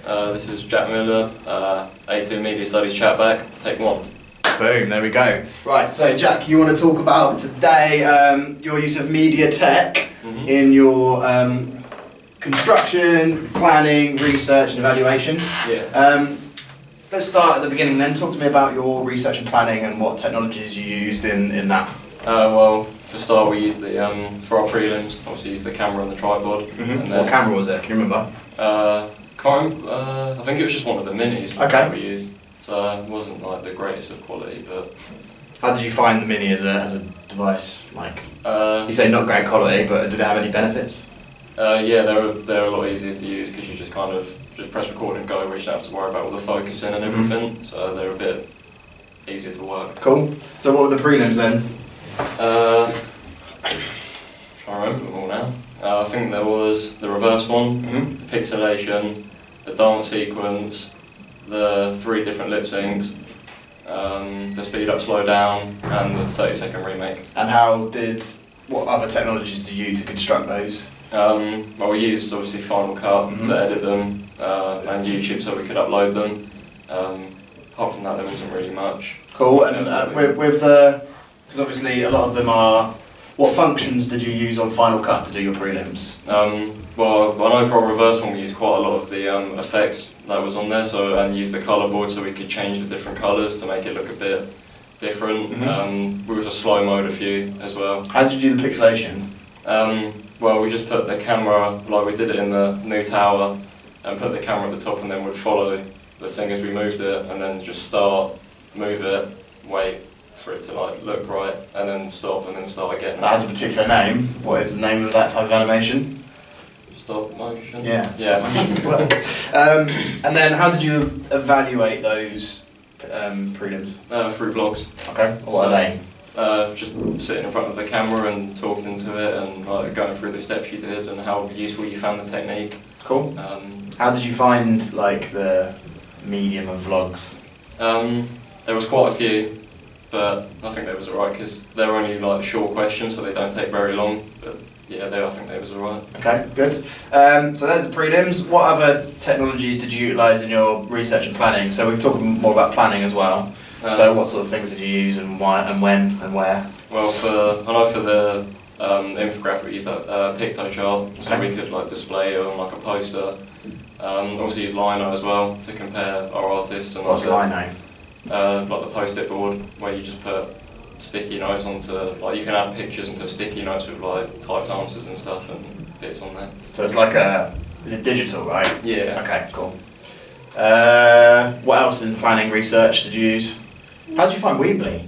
This is Jack Miller, A2 Media Studies Chatback, take one. Boom, there we go. Right, so Jack, you want to talk about today your use of media tech in your construction, planning, research and evaluation. Yeah. Let's start at the beginning then. Talk to me about your research and planning and what technologies you used in that. Well, for start we used the, for our prelims, obviously used the camera and the tripod. And then, what camera was it? Can you remember? I think it was just one of the minis that we used. So it wasn't like the greatest of quality, but... How did you find the Mini as a device? Like, you say not great quality, but did it have any benefits? Yeah, they're a lot easier to use because you just kind of press record and go, where you don't have to worry about all the focusing and everything. So they're a bit easier to work. Cool. So what were the prelims then? I'm trying to remember them all now. I think there was the reverse one, the pixelation, the dance sequence, the 3 different lip syncs, the speed up, slow down, and the 30-second remake. And what other technologies did you use to construct those? Well, we used obviously Final Cut to edit them, and YouTube so we could upload them. Apart from that, there wasn't really much. Cool. And because obviously a lot of them are. What functions did you use on Final Cut to do your prelims? Well, I know for our reverse one we used quite a lot of the effects that was on there, and used the colour board so we could change the different colours to make it look a bit different. We was a slow mode a few as well. How did you do the pixelation? Well, we just put the camera, like we did it in the new tower, and put the camera at the top and then would follow the thing as we moved it, and then just start, move it, wait for it to like look right, and then stop and then start again. That has a particular name. What is the name of that type of animation? Stop motion? Yeah. Yeah. And then how did you evaluate those prelims? Through vlogs. Okay. What are they? Just sitting in front of the camera and talking to it and like going through the steps you did and how useful you found the technique. Cool. How did you find like the medium of vlogs? There was quite a few, but I think they was alright because they're only like short questions, so they don't take very long. But yeah, I think they was alright. Okay, good. So those are prelims. What other technologies did you utilise in your research and planning? So we're talking more about planning as well. So what sort of things did you use and why and when and where? Well, I know for the infographic we used that picto chart, so we could like display it on like a poster. Also use Lino as well to compare our artists. And what's Lino? Like the post-it board where you just put sticky notes onto, like you can add pictures and put sticky notes with like typed answers and stuff and bits on there. So it's like is it digital, right? Yeah. Okay, cool. What else in planning research did you use? How did you find Weebly?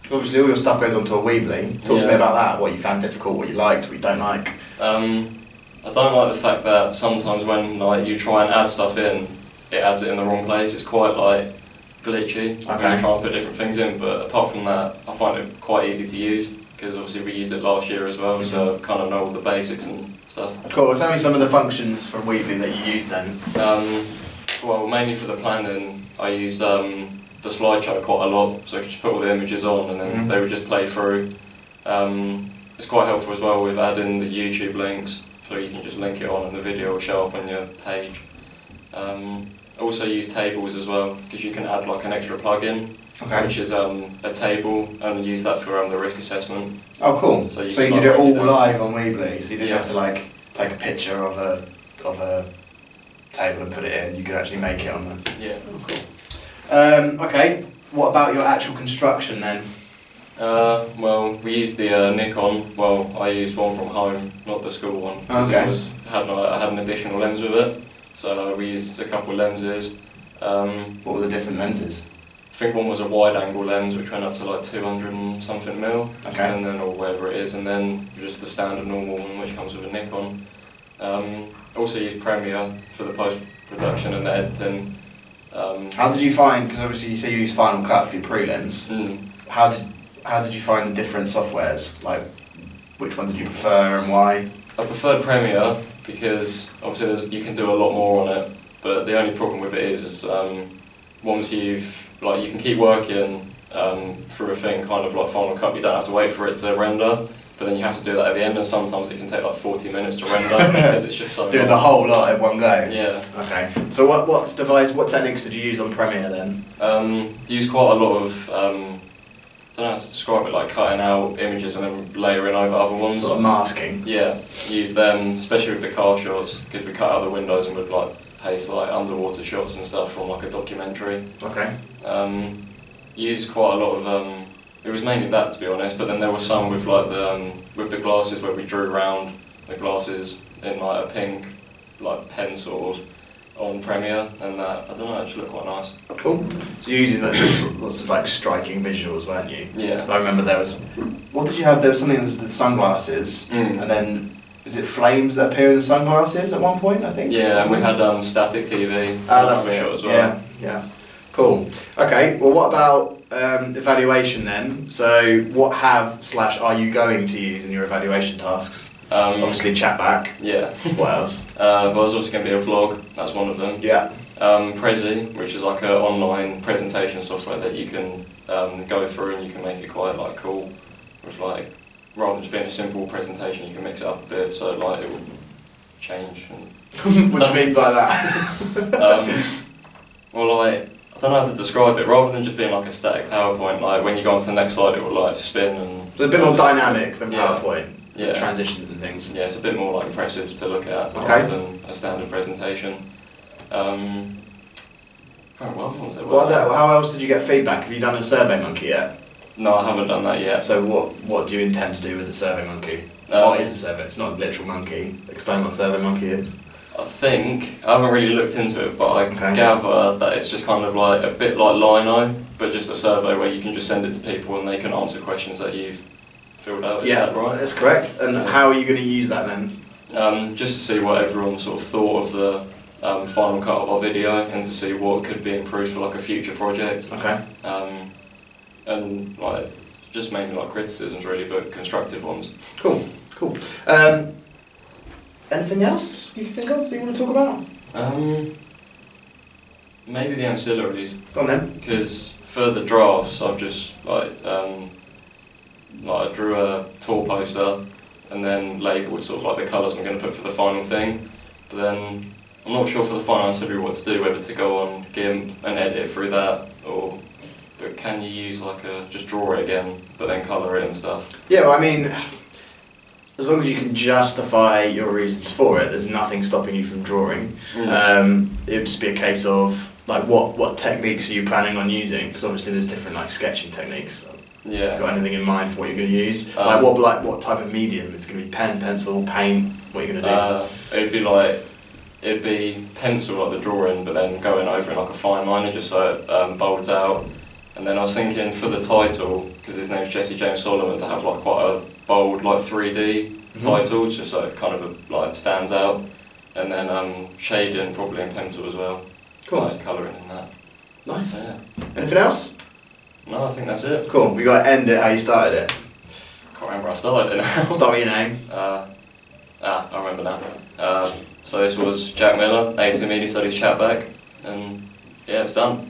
Obviously all your stuff goes onto a Weebly. Talk to me about that, what you found difficult, what you liked, what you don't like. I don't like the fact that sometimes when like you try and add stuff in, it adds it in the wrong place. It's quite like glitchy when you try and put different things in, but apart from that I find it quite easy to use because obviously we used it last year as well, so I kind of know all the basics and stuff. Cool, tell me some of the functions from Weebly that you use then. Well, mainly for the planning I used the slideshow quite a lot, so I could just put all the images on and then they would just play through. It's quite helpful as well with adding the YouTube links, so you can just link it on and the video will show up on your page. Also use tables as well, because you can add like an extra plugin, which is a table, and use that for the risk assessment. Oh cool, so you did it all live on Weebly, so you didn't have to like take a picture of a table and put it in, you could actually make it on the... Yeah. Oh, cool. Okay, what about your actual construction then? Well, we used the Nikon. Well, I used one from home, not the school one, because I had an additional lens with it. So we used a couple of lenses. What were the different lenses? I think one was a wide-angle lens, which went up to like 200 and something mil, and then or whatever it is, and then just the standard normal one, which comes with a Nikon. Also used Premiere for the post-production and the editing. How did you find? Because obviously you say you use Final Cut for your prelims. How did you find the different softwares? Like, which one did you prefer and why? I preferred Premiere because obviously you can do a lot more on it. But the only problem with it is once you can keep working through a thing kind of like Final Cut. You don't have to wait for it to render. but then you have to do that at the end, and sometimes it can take like 40 minutes to render because it's just so Doing long. the whole lot in one go? Yeah. Okay. So what techniques did you use on Premiere then? Use quite a lot of, I don't know how to describe it, like cutting out images and then layering over other ones. Sort of masking? Yeah, use them, especially with the car shots, because we cut out the windows and would like paste like underwater shots and stuff from like a documentary. Okay. Used quite a lot of, it was mainly that to be honest, but then there were some with like the glasses where we drew around the glasses in like a pink like pen sort of on Premiere, and that, I don't know, it actually looked quite nice. Cool. So you're using lots of like striking visuals, weren't you? Yeah. So I remember there was, what did you have? There was something that was the sunglasses, and then is it flames that appear in the sunglasses at one point? I think. Yeah, and we had static TV. Oh, that's it. Shot as well. Yeah, yeah. Cool. Okay. Well, what about evaluation then? So what are you going to use in your evaluation tasks? Obviously Chatback. Yeah. What else? But there's also going to be a vlog, that's one of them. Yeah. Prezi, which is like an online presentation software that you can go through and you can make it quite like cool. With like, rather than just being a simple presentation, you can mix it up a bit so like it will change. And What do you mean by that? Well, like, I don't know how to describe it. Rather than just being like a static PowerPoint, like when you go on to the next slide, it will like spin and. So it's a bit more dynamic than Yeah. PowerPoint. Yeah. Transitions and things. Yeah, it's a bit more like impressive to look at Okay. rather than a standard presentation. What other ones there were? How else did you get feedback? Have you done a SurveyMonkey yet? No, I haven't done that yet. So what do you intend to do with the SurveyMonkey? What is a survey? It's not a literal monkey. Explain what a SurveyMonkey is. I think, I haven't really looked into it, but I Okay. gather that it's just kind of like a bit like Lino, but just a survey where you can just send it to people and they can answer questions that you've filled out. Is that right? That's correct. And Yeah. how are you going to use that then? Just to see what everyone sort of thought of the final cut of our video and to see what could be improved for like a future project. Okay. And like just mainly like criticisms really, but constructive ones. Cool. Anything else you can think of that you want to talk about? Maybe the ancillaries, Go on then. because for the drafts I've just like I drew a tour poster and then labelled sort of like the colours I'm going to put for the final thing, but then I'm not sure for the final ancillary what to do, whether to go on GIMP and edit through that, but can you use like just draw it again but then colour it and stuff? Yeah, well, I mean, as long as you can justify your reasons for it, there's nothing stopping you from drawing. It would just be a case of like what techniques are you planning on using? Because obviously there's different like sketching techniques. Yeah. Got anything in mind for what you're going to use? Like what type of medium? It's going to be pen, pencil, paint. What are you going to do? It'd be pencil like the drawing, but then going over in like a fine liner just so it bolds out. And then I was thinking for the title, because his name's Jesse James Solomon, to have like quite a bold like 3D title, just so it kind of like stands out. And then shading probably in pencil as well. Cool. Like colouring in that. Nice. So, yeah. Anything else? No, I think that's it. Cool. We got to end it how you started it. Can't remember how I started it now. Start with your name. I remember now. So this was Jack Miller, 18 Media Studies Chatback, and yeah, it's done.